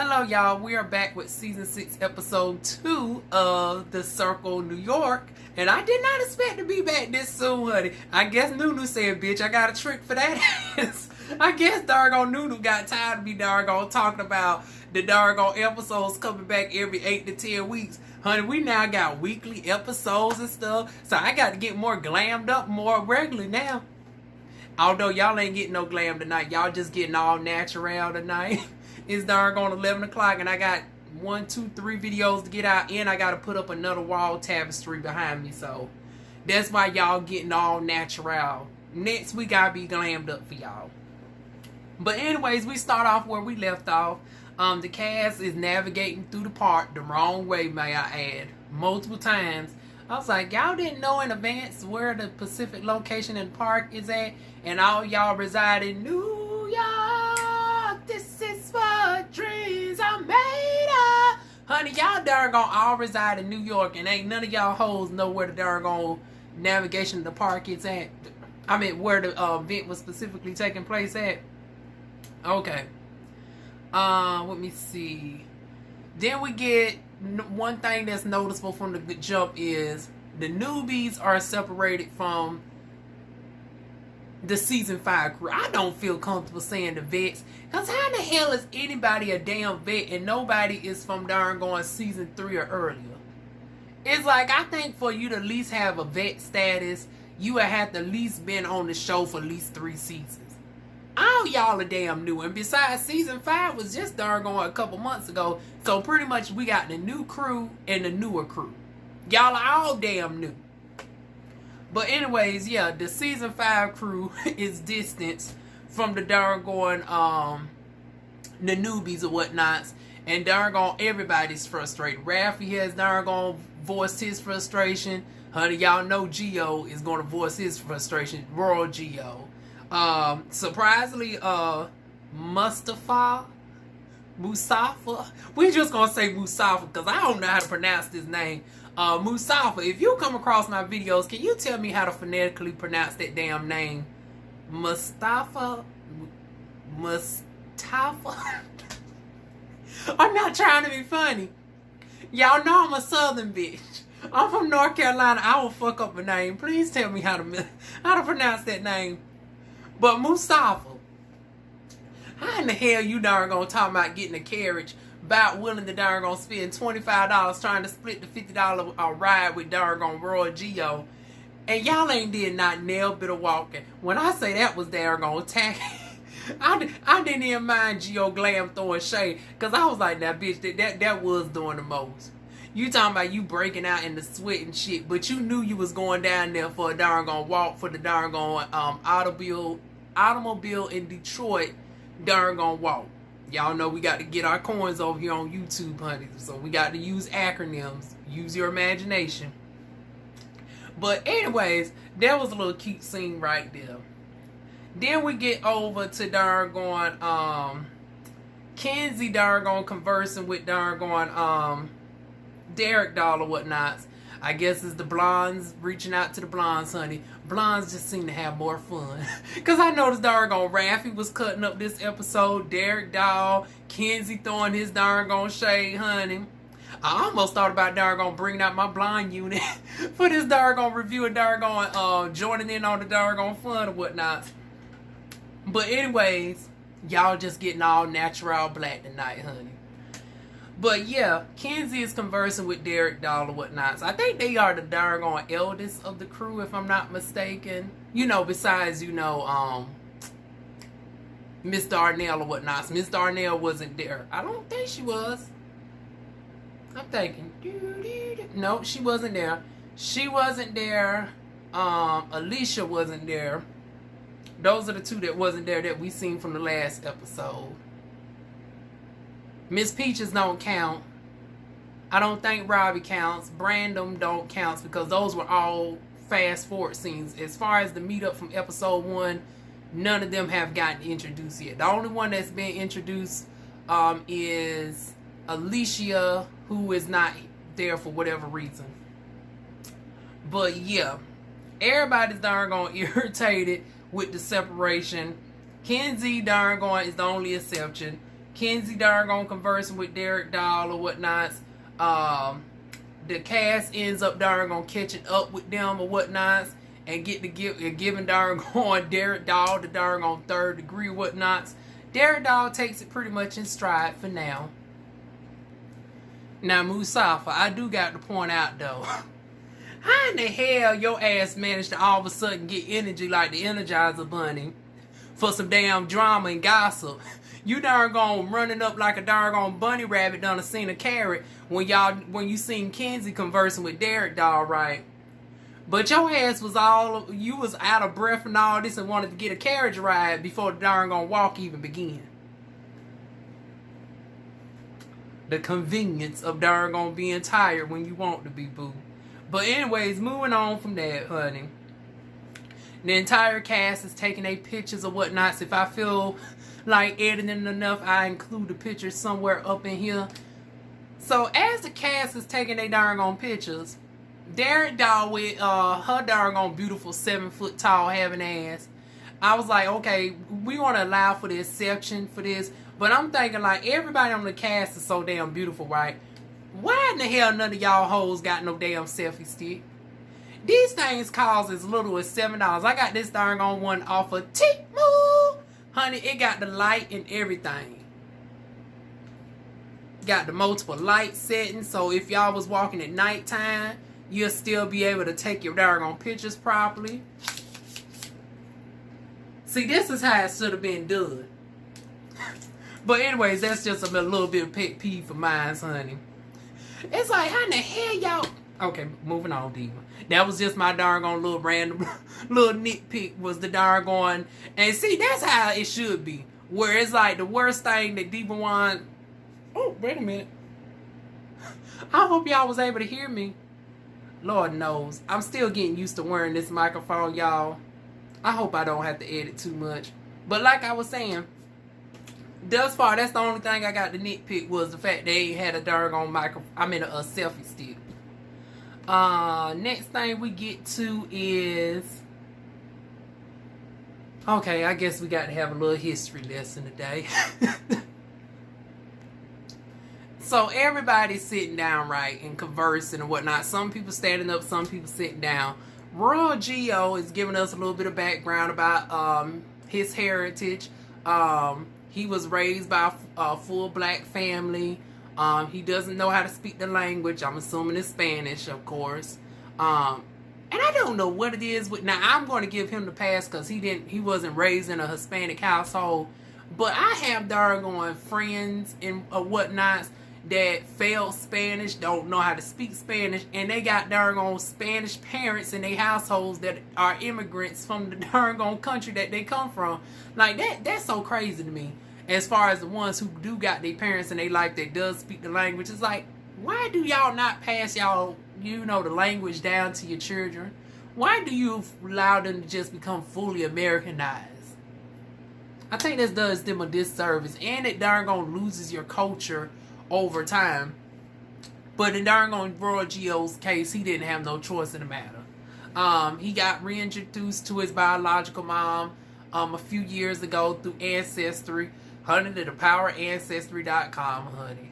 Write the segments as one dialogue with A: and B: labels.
A: Hello, y'all. We are back with season 6, episode 2 of The Circle, New York. And I did not expect to be back this soon, honey. I guess Nunu said, bitch, I got a trick for that. I guess doggone Nunu got tired of me doggone talking about the doggone episodes coming back every 8 to 10 weeks. Honey, we now got weekly episodes and stuff. So I got to get more glammed up more regularly now. Although y'all ain't getting no glam tonight. Y'all just getting all natural tonight. It's doggone 11 o'clock and I got 1, 2, 3 videos to get out, and I got to put up another wall tapestry behind me. So that's why y'all getting all natural. Next week I'll be glammed up for y'all. But anyways, we start off where we left off. The cast is navigating through the park the wrong way, may I add, multiple times. I was like, y'all didn't know in advance where the Pacific location in the park is at, and all y'all reside in New York. This is what dreams are made of. Honey, y'all darn all reside in New York, and ain't none of y'all hoes know where the darn navigation of the park is at. I mean, where the event was specifically taking place at. Okay. Let me see. Then we get one thing that's noticeable from the jump is the newbies are separated from the season 5 crew. I don't feel comfortable saying the vets, because how the hell is anybody a damn vet and nobody is from darn going season 3 or earlier? It's like, I think for you to at least have a vet status, you would have to at least been on the show for at least 3 seasons. All y'all are damn new, and besides, season 5 was just darn going a couple months ago, so pretty much we got the new crew and the newer crew. Y'all are all damn new. But anyways, yeah, the season 5 crew is distanced from the darn the newbies or whatnots, and darn everybody's frustrated. Ralfy has darn voiced his frustration. Honey, y'all know Geo is gonna voice his frustration. RoyalGio. Surprisingly, Mustafa, we just gonna say Mustafa because I don't know how to pronounce this name. Mustafa, if you come across my videos, can you tell me how to phonetically pronounce that damn name? Mustafa? I'm not trying to be funny. Y'all know I'm a southern bitch. I'm from North Carolina. I will fuck up a name. Please tell me how to pronounce that name. But Mustafa, how in the hell you darn gonna talk about getting a carriage, about willing to darn gonna spend $25 trying to split the $50 ride with darn gonna RoyalGio, and y'all ain't did not nail bit of walking. When I say that was darn gonna tacky, I didn't even mind Geo Glam throwing shade, because I was like, that bitch, that was doing the most. You talking about you breaking out in the sweat and shit, but you knew you was going down there for a darn walk for the darn automobile in Detroit darn walk. Y'all know we got to get our coins over here on YouTube, honey. So we got to use acronyms. Use your imagination. But anyways, that was a little cute scene right there. Then we get over to darn Kenzie darn conversing with darn Derek Doll or whatnots. I guess it's the blondes reaching out to the blondes, honey. Blondes just seem to have more fun. Because I noticed darn Ralfy was cutting up this episode. Derek Doll, Kenzie throwing his darn shade, honey. I almost thought about darn bringing out my blonde unit for this darn review and darn joining in on the darn fun or whatnot. But anyways, y'all just getting all natural black tonight, honey. But yeah, Kenzie is conversing with Derek Doll or whatnot. So I think they are the darn eldest of the crew, if I'm not mistaken. You know, besides, Miss Darnell or whatnot. Miss Darnell wasn't there. I don't think she was. I'm thinking. No, she wasn't there. She wasn't there. Alicia wasn't there. Those are the two that wasn't there that we seen from the last episode. Miss Peaches don't count. I don't think Robbie counts. Brandon don't count because those were all fast forward scenes. As far as the meetup from episode 1, none of them have gotten introduced yet. The only one that's been introduced is Alicia, who is not there for whatever reason. But yeah, everybody's darn irritated with the separation. Kenzie darn is the only exception. Kenzie darn conversing with Derek Dahl or whatnots. The cast ends up darn catching up with them or whatnots and giving darn Derek Dahl the darn third degree whatnots. Derek Dahl takes it pretty much in stride for now. Now, Musafa, I do got to point out though, how in the hell your ass managed to all of a sudden get energy like the Energizer Bunny for some damn drama and gossip? You darn running up like a darn bunny rabbit done seen a carrot when you seen Kenzie conversing with Derek Dahl, right? But your ass was you was out of breath and all this and wanted to get a carriage ride before the darn walk even began. The convenience of darn being tired when you want to be, boo. But anyways, moving on from that, honey. The entire cast is taking their pictures or whatnots. If I feel like editing enough, I include the pictures somewhere up in here. So as the cast is taking their darn pictures, Derek Dahl with her darn beautiful 7 foot tall having ass. I was like, okay, we want to allow for the exception for this. But I'm thinking like everybody on the cast is so damn beautiful, right? Why in the hell none of y'all hoes got no damn selfie stick? These things cost as little as $7. I got this darn one off of Temu. Honey, it got the light and everything. Got the multiple light settings, so if y'all was walking at nighttime, you'll still be able to take your darn pictures properly. See, this is how it should have been done. But anyways, that's just a little bit of pet peeve for mine, honey. It's like, how in the hell y'all... Okay, moving on, Diva. That was just my darn little random little nitpick was the darn. And see, that's how it should be. Where it's like the worst thing that DivaWuan... Oh, wait a minute. I hope y'all was able to hear me. Lord knows. I'm still getting used to wearing this microphone, y'all. I hope I don't have to edit too much. But like I was saying, thus far, that's the only thing I got to nitpick was the fact they had a darn a selfie stick. Next thing we get to is... Okay, I guess we got to have a little history lesson today. So everybody's sitting down, right, and conversing and whatnot. Some people standing up, some people sitting down. RoyalGio is giving us a little bit of background about his heritage. He was raised by a full black family. He doesn't know how to speak the language. I'm assuming it's Spanish, of course. And I don't know what it is with... Now, I'm going to give him the pass because he wasn't raised in a Hispanic household. But I have darn friends and whatnots that failed Spanish, don't know how to speak Spanish, and they got darn Spanish parents in their households that are immigrants from the darn country that they come from. Like, that's so crazy to me. As far as the ones who do got their parents in their life that does speak the language, it's like, why do y'all not pass y'all, the language down to your children? Why do you allow them to just become fully Americanized? I think this does them a disservice, and it darn loses your culture over time. But in darn RoyalGio's case, he didn't have no choice in the matter. He got reintroduced to his biological mom a few years ago through Ancestry. Honey, to the power Ancestry.com, honey.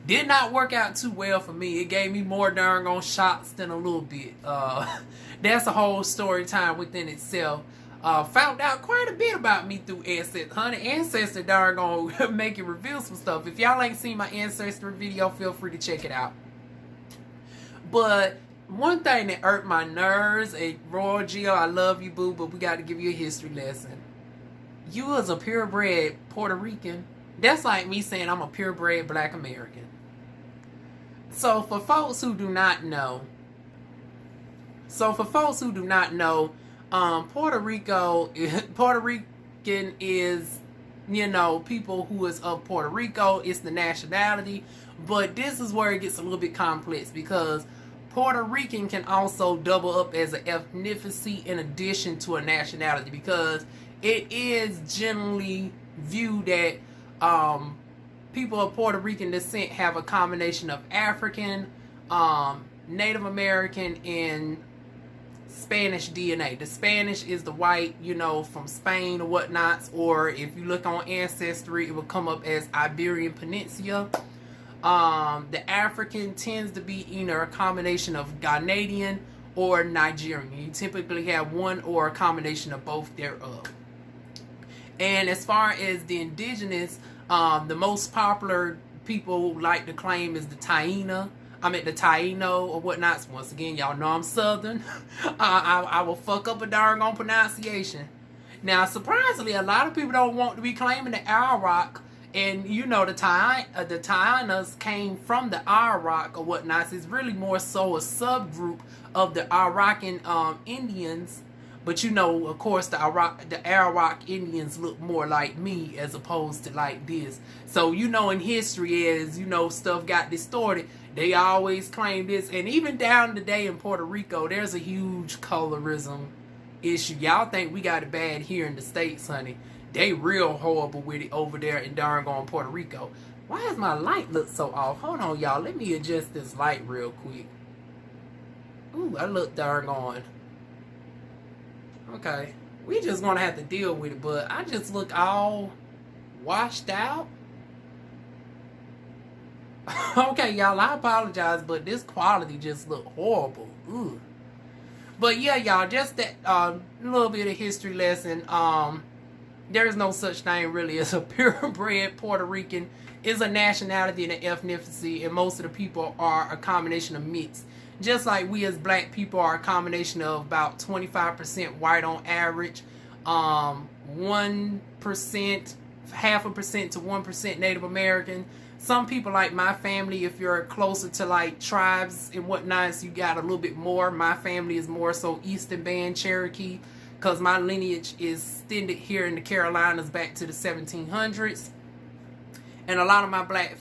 A: Did not work out too well for me. It gave me more darn shots than a little bit. That's a whole story time within itself. Found out quite a bit about me through Ancestry. Honey, Ancestry darn gonna make you reveal some stuff. If y'all ain't seen my Ancestry video, feel free to check it out. But one thing that irked my nerves, RoyalGio, I love you, boo, but we got to give you a history lesson. You was a purebred Puerto Rican. That's like me saying I'm a purebred Black American. So for folks who do not know, Puerto Rican is, people who is of Puerto Rico. It's the nationality. But this is where it gets a little bit complex because Puerto Rican can also double up as an ethnicity in addition to a nationality because it is generally viewed that people of Puerto Rican descent have a combination of African, Native American, and Spanish DNA. The Spanish is the white, you know, from Spain or whatnots, or if you look on Ancestry, it will come up as Iberian Peninsula. The African tends to be either a combination of Ghanaian or Nigerian. You typically have one or a combination of both thereof. And as far as the indigenous, the most popular people like to claim is the Taíno or whatnot. Once again, y'all know I'm Southern. I will fuck up a darn pronunciation. Now, surprisingly, a lot of people don't want to be claiming the Arawak. And, you know, the Taínos came from the Arawak or whatnot. So it's really more so a subgroup of the Arakan Indians. But, you know, of course, the Arawak Indians look more like me as opposed to like this. So, you know, in history, as, you know, stuff got distorted, they always claim this. And even down today in Puerto Rico, there's a huge colorism issue. Y'all think we got it bad here in the States, honey. They real horrible with it over there in darn Puerto Rico. Why does my light look so off? Hold on, y'all. Let me adjust this light real quick. Ooh, I look darn on. Okay. We just gonna have to deal with it, but I just look all washed out. Okay, y'all, I apologize, but this quality just look horrible. Ooh. But yeah, y'all, just that little bit of history lesson. There's no such thing really as a purebred Puerto Rican. It's a nationality and an ethnicity, and most of the people are a combination of mix. Just like we as black people are a combination of about 25% white on average, 1%, 0.5% to 1% Native American. Some people like my family, if you're closer to like tribes and whatnot, you got a little bit more. My family is more so Eastern Band Cherokee, because my lineage is extended here in the Carolinas back to the 1700s. And a lot of my black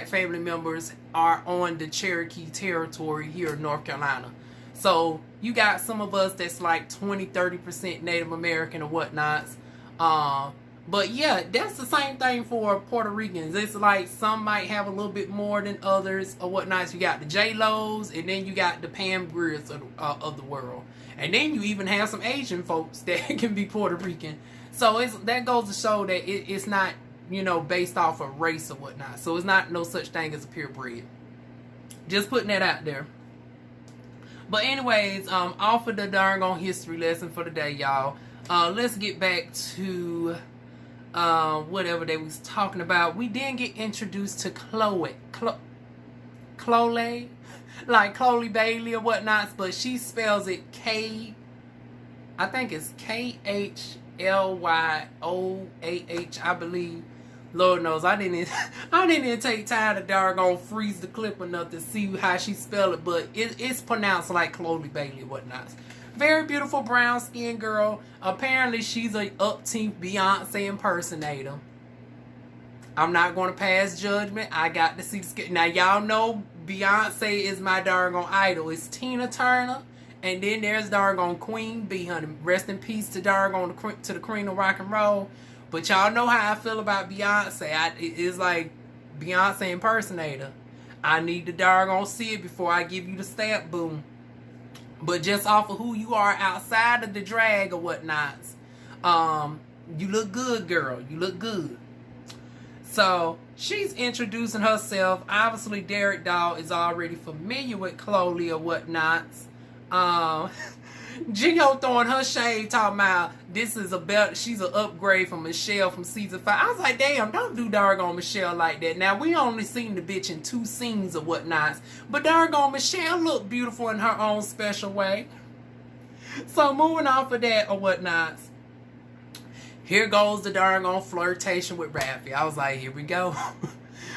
A: family members are on the Cherokee territory here in North Carolina. So you got some of us that's like 20-30% Native American or whatnots. But yeah, that's the same thing for Puerto Ricans. It's like some might have a little bit more than others or whatnot. You got the J-Los, and then you got the Pam Griers of the world. And then you even have some Asian folks that can be Puerto Rican. So that goes to show that it's not, you know, based off of race or whatnot. So it's not no such thing as a purebred. Just putting that out there. But anyways, off of the darn history lesson for the day, y'all. Let's get back to whatever they was talking about. We didn't get introduced to Chloe, like Chloe Bailey or whatnot, but she spells it I think it's KHLYOAH, I believe. Lord knows, I didn't even take time to darn freeze the clip enough to see how she spelled it, but it's pronounced like Chloe Bailey or whatnot. Very beautiful brown skin girl. Apparently she's a up-team Beyonce impersonator. I'm not going to pass judgment. I got to see the skin. Now y'all know Beyonce is my darn idol. It's Tina Turner, and then there's darn Queen Bee, honey. Rest in peace to to the Queen of Rock and Roll. But y'all know how I feel about Beyonce. It's like Beyonce impersonator. I need to darn see it before I give you the stamp, boom. But just off of who you are outside of the drag or whatnots, you look good, girl. You look good. So she's introducing herself. Obviously, Derek Doll is already familiar with Chloe or whatnots. Geo throwing her shade, talking about this is she's an upgrade from Michelle from season 5. I was like, damn, don't do darn Michelle like that. Now, we only seen the bitch in 2 scenes or whatnots, but darn Michelle looked beautiful in her own special way. So moving off of that or whatnots, here goes the darn flirtation with Ralfy. I was like, here we go.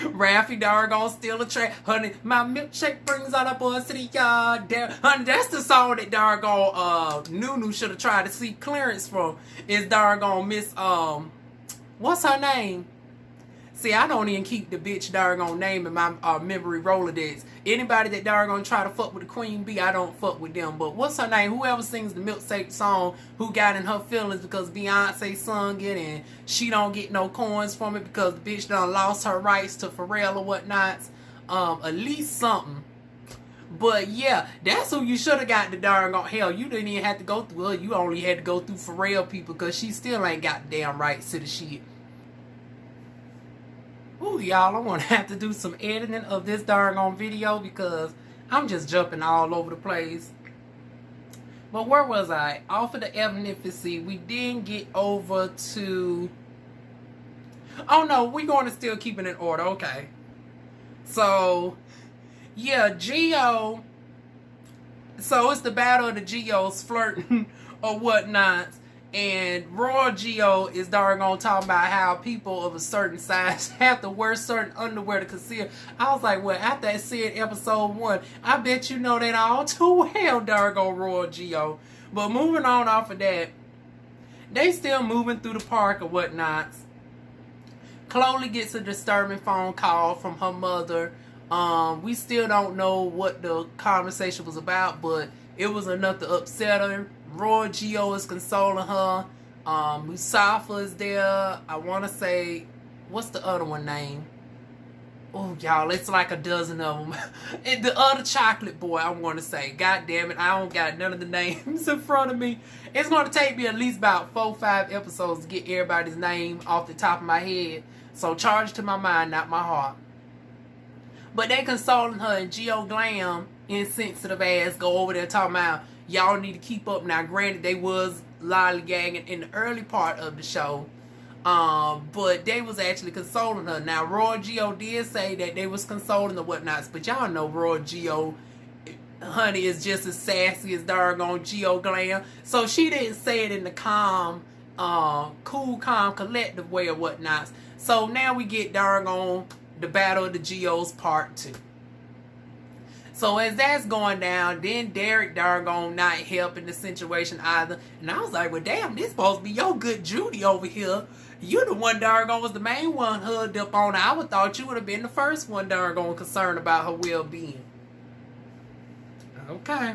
A: Ralfy darn steal a track. Honey, my milkshake brings all the boys to the yard. Damn. Honey, that's the song that darn Nunu should have tried to seek clearance from. Is darn Miss what's her name? See, I don't even keep the bitch darn name in my memory Rolodex. Anybody that darn try to fuck with the Queen Bee, I don't fuck with them. But what's her name? Whoever sings the milkshake song, who got in her feelings because Beyonce sung it and she don't get no coins from it because the bitch done lost her rights to Pharrell or whatnot. At least something. But yeah, that's who you should have got the darn on. Hell, you didn't even have to go through her. You only had to go through Pharrell people because she still ain't got the damn rights to the shit. Ooh, y'all, I'm gonna have to do some editing of this darn on video because I'm just jumping all over the place. But where was I? Off of the Evanescence, we didn't get over to... Oh no, we're going to still keep it in order. Okay. So, yeah, Geo. So it's the battle of the Geos flirting or whatnot. And RoyalGio is darn on talking about how people of a certain size have to wear certain underwear to conceal. I was like, well, after I said episode 1, I bet you know that all too well, darn on RoyalGio. But moving on off of that, they still moving through the park or whatnot. Chloe gets a disturbing phone call from her mother. We still don't know what the conversation was about, but it was enough to upset her. RoyalGio is consoling her. Musafa is there. I want to say, what's the other one name? Oh, y'all, it's like a dozen of them. And the other chocolate boy, I want to say. God damn it, I don't got none of the names in front of me. It's going to take me at least about 4 or 5 episodes to get everybody's name off the top of my head. So charge to my mind, not my heart. But they consoling her, and Geo Glam, insensitive ass, go over there talking about, y'all need to keep up. Now, granted, they was lollygagging in the early part of the show. But they was actually consoling her. Now, RoyalGio did say that they was consoling or whatnots. But y'all know RoyalGio, honey, is just as sassy as doggone Geo Glam. So she didn't say it in the calm, cool, calm, collective way or whatnots. So now we get doggone the Battle of the Geos Part 2. So as that's going down, then Derek doggone not helping the situation either. And I was like, well, damn, this supposed to be your good Judy over here. You the one doggone was the main one hugged up on her. I would thought you would have been the first one doggone concerned about her well-being. Okay.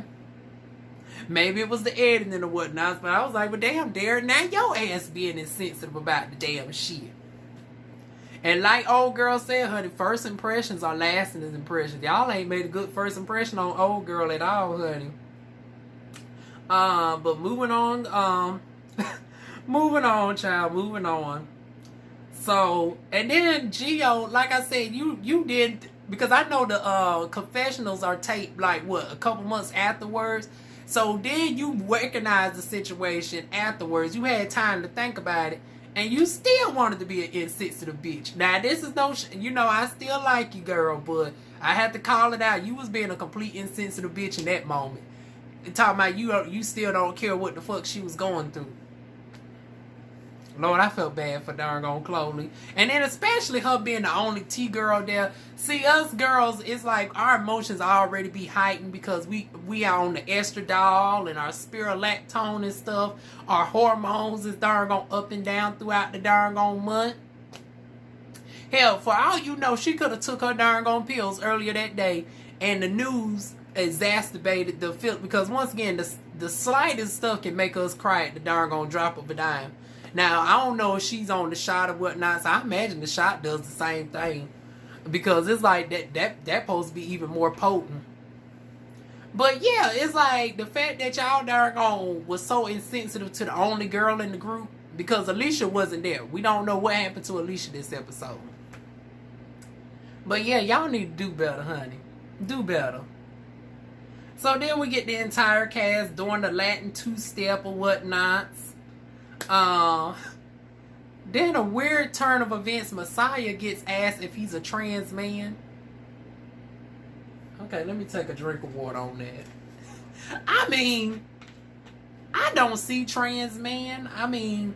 A: Maybe it was the editing or whatnot, but I was like, well, damn, Derek, now your ass being insensitive about the damn shit. And like old girl said, honey, first impressions are lasting as impressions. Y'all ain't made a good first impression on old girl at all, honey. But moving on, moving on, child, moving on. So, and then Geo, like I said, you did, because I know the confessionals are taped like what, a couple months afterwards. So then you recognize the situation afterwards. You had time to think about it. And you still wanted to be an insensitive bitch. Now, this is no... you know, I still like you, girl, but I had to call it out. You was being a complete insensitive bitch in that moment. And talking about you still don't care what the fuck she was going through. Lord, I felt bad for darn on Chloe. And then especially her being the only T-girl there. See, us girls, it's like our emotions already be heightened because we are on the estradiol and our spirulactone and stuff. Our hormones is darn on up and down throughout the darn on month. Hell, for all you know, she could have took her darn on pills earlier that day and the news exacerbated the feel, because once again, the slightest stuff can make us cry at the darn on drop of a dime. Now, I don't know if she's on the shot or whatnot, so I imagine the shot does the same thing. Because it's like that supposed to be even more potent. But yeah, it's like the fact that y'all doggone was so insensitive to the only girl in the group. Because Alicia wasn't there. We don't know what happened to Alicia this episode. But yeah, y'all need to do better, honey. Do better. So then we get the entire cast doing the Latin two-step or whatnots. Then a weird turn of events, Messiah gets asked if he's a trans man. Okay, let me take a drink of water on that. I mean, I don't see trans man. I mean,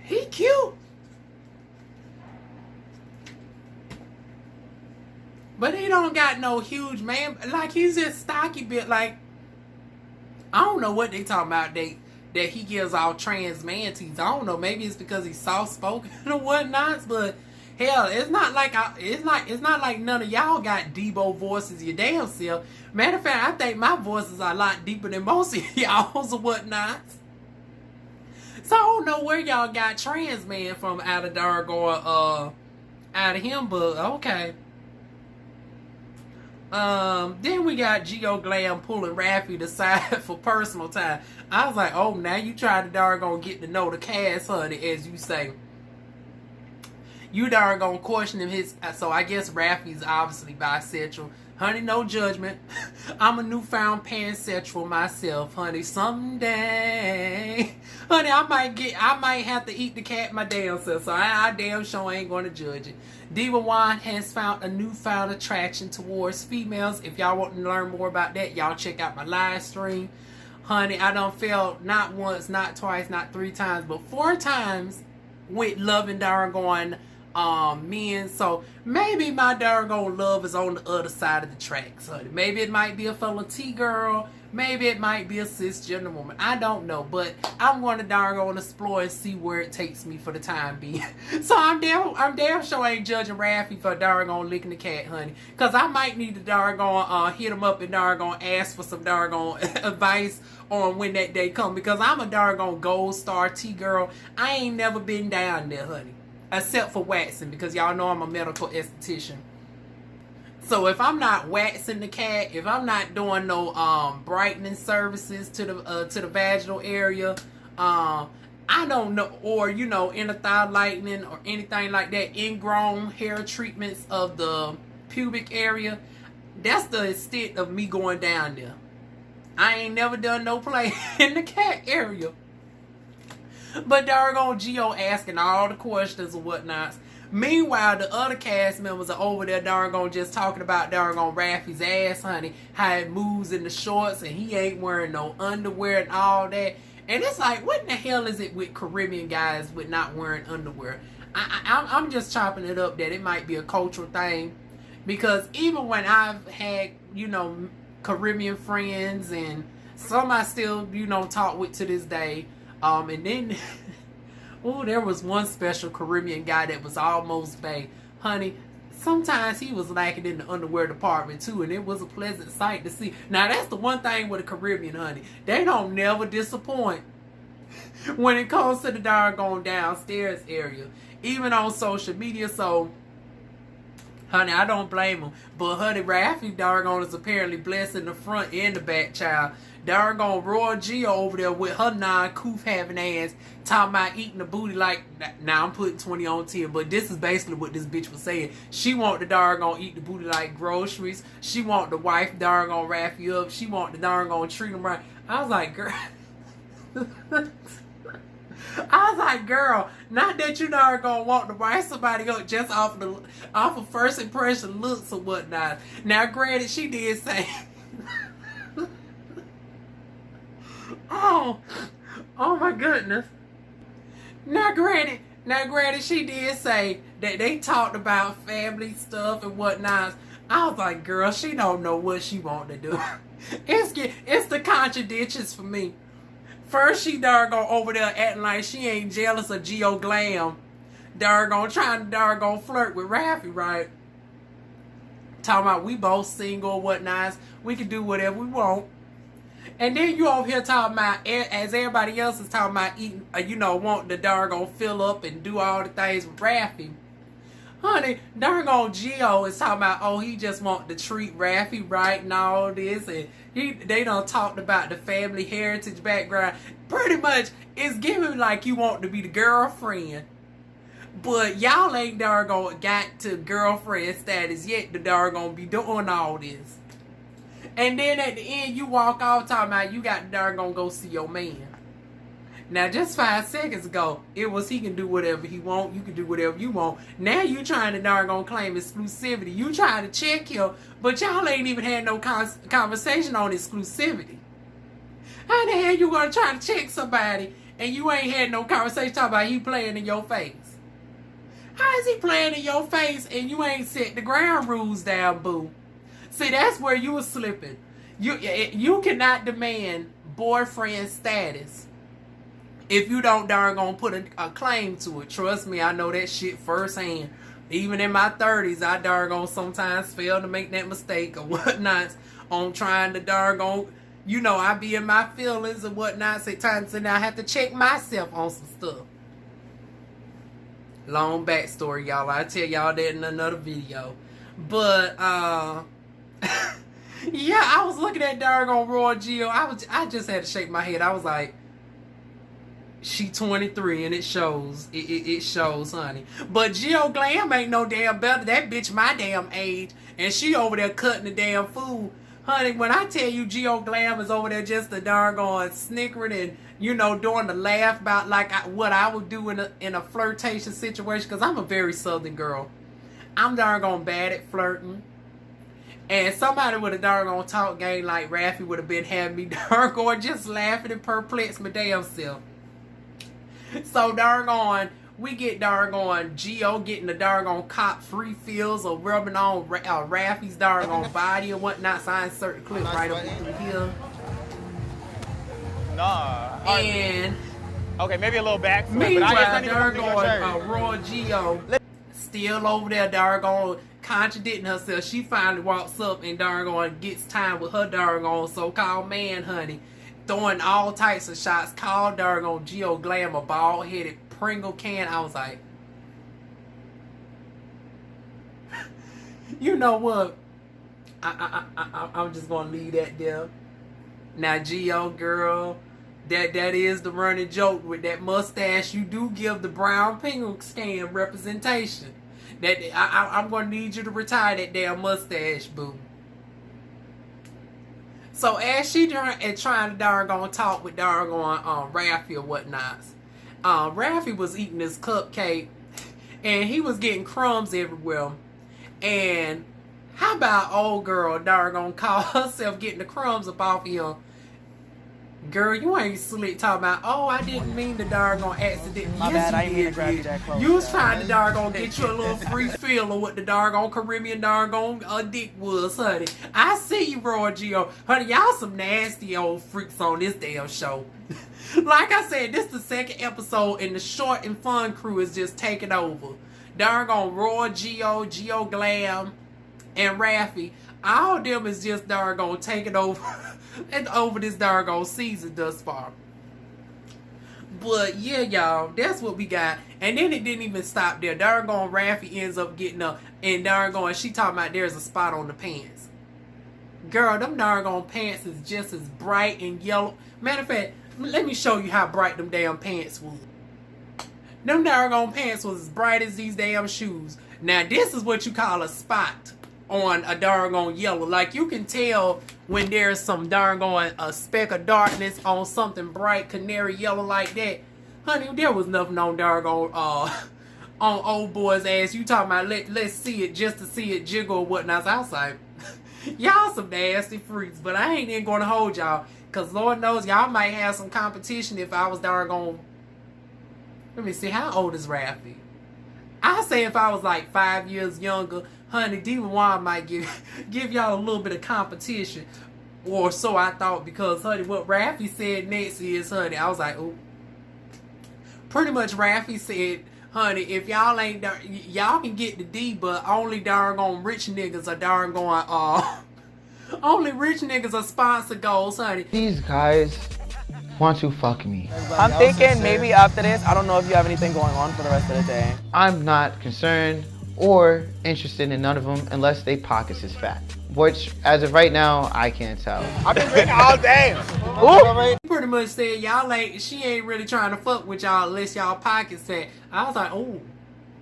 A: he cute. But he don't got no huge man. Like, he's just stocky bit. Like, I don't know what they talking about. That he gives all trans man teeth. I don't know. Maybe it's because he's soft spoken or whatnot. But hell, it's not like it's not like none of y'all got Debo voices your damn self. Matter of fact, I think my voices are a lot deeper than most of y'all's or whatnot. So I don't know where y'all got trans man from out of doggone out of him, but okay. Then we got Geo Glam pulling Ralfy aside for personal time. I was like, oh, now you try to doggone get to know the cast, honey, as you say. You doggone questioning his. So I guess Ralfy's obviously bisexual. Honey, no judgment. I'm a newfound pansexual myself, honey. Someday, honey, I might have to eat the cat my damn self. So I damn sure ain't gonna judge it. DivaWuan has found a newfound attraction towards females. If y'all want to learn more about that, y'all check out my live stream. Honey, I done felt not once, not twice, not 3 times, but 4 times with loving doggone men. So maybe my doggone love is on the other side of the tracks, honey. Maybe it might be a fellow T-girl. Maybe it might be a cisgender woman. I don't know, but I'm going to doggone explore and see where it takes me for the time being. So I'm damn sure ain't judging Ralfy for doggone licking the cat, honey. Cause I might need to doggone hit him up and doggone ask for some doggone advice on when that day come. Because I'm a doggone gold star T-girl. I ain't never been down there, honey. Except for waxing, because y'all know I'm a medical esthetician. So if I'm not waxing the cat, if I'm not doing no brightening services to the vaginal area, I don't know, or inner thigh lightening or anything like that, ingrown hair treatments of the pubic area, that's the extent of me going down there. I ain't never done no play in the cat area. But doggone Geo asking all the questions and whatnots. Meanwhile, the other cast members are over there doggone just talking about doggone Ralfy's ass, honey. How it moves in the shorts and he ain't wearing no underwear and all that. And it's like, what in the hell is it with Caribbean guys with not wearing underwear? I'm just chopping it up that it might be a cultural thing. Because even when I've had, Caribbean friends and some I still, talk with to this day. And then, there was one special Caribbean guy that was almost bae. Honey, sometimes he was lacking in the underwear department too, and it was a pleasant sight to see. Now, that's the one thing with a Caribbean, honey. They don't never disappoint when it comes to the doggone downstairs area, even on social media. So, honey, I don't blame him. But, honey, Ralfy doggone is apparently blessed in the front and the back, child. Doggone RoyalGio over there with her non-coof having ass talking about eating the booty like, now I'm putting 20 on 10, but this is basically what this bitch was saying. She want the doggone eat the booty like groceries. She want the wife doggone Ralfy up. She want the doggone treat him right. I was like, girl. Girl, not that you doggone want to wife somebody up just off of first impression looks or whatnot. Now, granted, she did say, oh my goodness. Now granted, she did say that they talked about family stuff and whatnot. I was like, girl, she don't know what she want to do. It's the contradictions for me. First, she doggone over there acting like she ain't jealous of Geo Glam. Doggone trying to doggone flirt with Ralfy, right? Talking about we both single or whatnot. We can do whatever we want. And then you over here talking about, as everybody else is talking about eating, wanting the doggone fill up and do all the things with Ralfy. Honey, doggone Geo is talking about, oh, he just want to treat Ralfy right and all this. And they done talked about the family heritage background. Pretty much, it's giving like you want to be the girlfriend. But y'all ain't doggone got to girlfriend status yet to doggone be doing all this. And then at the end, you walk off talking about you got to doggone go see your man. Now, just 5 seconds ago, it was he can do whatever he want. You can do whatever you want. Now you trying to doggone claim exclusivity. You trying to check him, but y'all ain't even had no conversation on exclusivity. How the hell you gonna try to check somebody and you ain't had no conversation talking about he playing in your face? How is he playing in your face and you ain't set the ground rules down, boo? See, that's where you were slipping. You cannot demand boyfriend status if you don't doggone put a claim to it. Trust me, I know that shit firsthand. Even in my 30s, I doggone sometimes fail to make that mistake or whatnot on trying to doggone you know, I be in my feelings and whatnot. Sometimes and I have to check myself on some stuff. Long backstory, y'all. I'll tell y'all that in another video. But yeah, I was looking at doggone RoyalGio. I just had to shake my head. I was like, she 23 and it shows. It shows, honey. But Geo Glam ain't no damn better. That bitch my damn age. And she over there cutting the damn food. Honey, when I tell you Geo Glam is over there just a doggone snickering and, you know, doing the laugh about like what I would do in a flirtation situation. Because I'm a very southern girl. I'm doggone bad at flirting. And somebody with a doggone talk game like Ralfy would have been having me doggone just laughing and perplexed my damn self. So doggone, we get doggone Geo getting the doggone cop free feels or rubbing on Ralfy's doggone body and whatnot. So I insert the clip right up through here.
B: Nah.
A: And
B: okay, maybe a little back.
A: Meanwhile, doggone RoyalGio still over there doggone contradicting herself. She finally walks up and doggone gets time with her doggone so-called man, honey. Throwing all types of shots. Called doggone Geo Glam a bald-headed Pringle can. I was like, you know what? I'm just gonna leave that there. Now, Geo girl, that is the running joke with that mustache. You do give the brown penguin scan representation. That I'm gonna need you to retire that damn mustache, boo. So as she trying to doggone talk with doggone Ralfy or whatnot, Ralfy was eating his cupcake and he was getting crumbs everywhere. And how about old girl doggone call herself getting the crumbs up off of him? Girl, you ain't slick talking about, oh, I didn't mean to doggone accident.
B: My bad, I didn't mean to grab you that close.
A: You was trying to doggone get you a little free feel of what the doggone Caribbean doggone dick was, honey. I see you, RoyalGio. Honey, y'all some nasty old freaks on this damn show. Like I said, this is the second episode and the short and fun crew is just taking over. Doggone RoyalGio, Geo Glam, and Ralfy. All of them is just doggone taking over and over this doggone season thus far. But yeah, y'all, that's what we got. And then it didn't even stop there. Doggone Ralfy ends up getting up and doggone she talking about there's a spot on the pants. Girl, them doggone pants is just as bright and yellow. Matter of fact, let me show you how bright them damn pants was. Them doggone pants was as bright as these damn shoes. Now this is what you call a spot on a doggone yellow. Like you can tell when there's some doggone a speck of darkness on something bright canary yellow like that. Honey, there was nothing on doggone on old boy's ass. You talking about let's see it just to see it jiggle or whatnot. So I was like, y'all some nasty freaks. But I ain't even gonna hold y'all, cause Lord knows y'all might have some competition if I was doggone. Let me see, how old is Ralfy? I say if I was like 5 years younger, honey, DivaWuan might give y'all a little bit of competition. Or so I thought, because, honey, what Ralfy said next is, honey, I was like, oh. Pretty much Ralfy said, honey, if y'all ain't, y'all can get the D, but only doggone rich niggas are doggone, only rich niggas are sponsor goals, honey.
C: These guys want to fuck me.
B: I'm thinking maybe after this, I don't know if you have anything going on for the rest of the day.
C: I'm not concerned or interested in none of them unless they pockets is fat. Which, as of right now, I can't tell.
B: I've been drinking all day. Ooh.
A: Pretty much said y'all ain't, she ain't really trying to fuck with y'all unless y'all pockets fat. I was like, oh,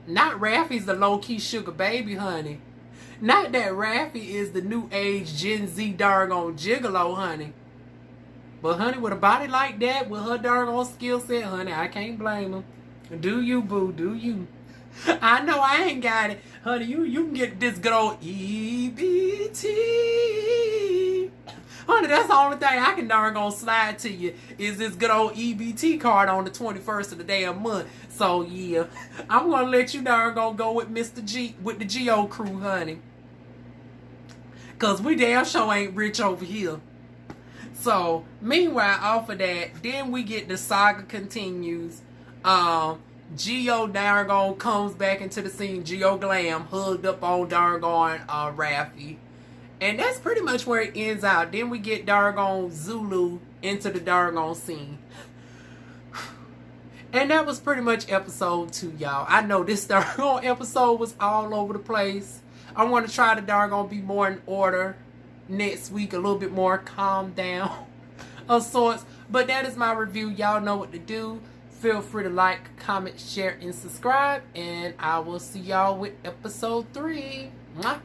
A: not Ralfy's the low-key sugar baby, honey. Not that Ralfy is the new age Gen Z doggone gigolo, honey. But honey, with a body like that, with her doggone skill set, honey, I can't blame her. Do you, boo, do you. I know I ain't got it. Honey, you can get this good old EBT. Honey, that's the only thing I can doggone slide to you is this good old EBT card on the 21st of the damn month. So, yeah, I'm going to let you doggone go with Mr. G, with the Geo crew, honey. Because we damn sure ain't rich over here. So, meanwhile, off of that, then we get the saga continues. Geo doggone comes back into the scene. Geo Glam hugged up on doggone Ralfy. And that's pretty much where it ends out. Then we get Dargon Zulu into the Dargon scene. And that was pretty much episode 2, y'all. I know this Dargon episode was all over the place. I want to try the Dargon be more in order next week, a little bit more calm down of sorts. But that is my review. Y'all know what to do. Feel free to like, comment, share, and subscribe. And I will see y'all with episode 3. Mwah.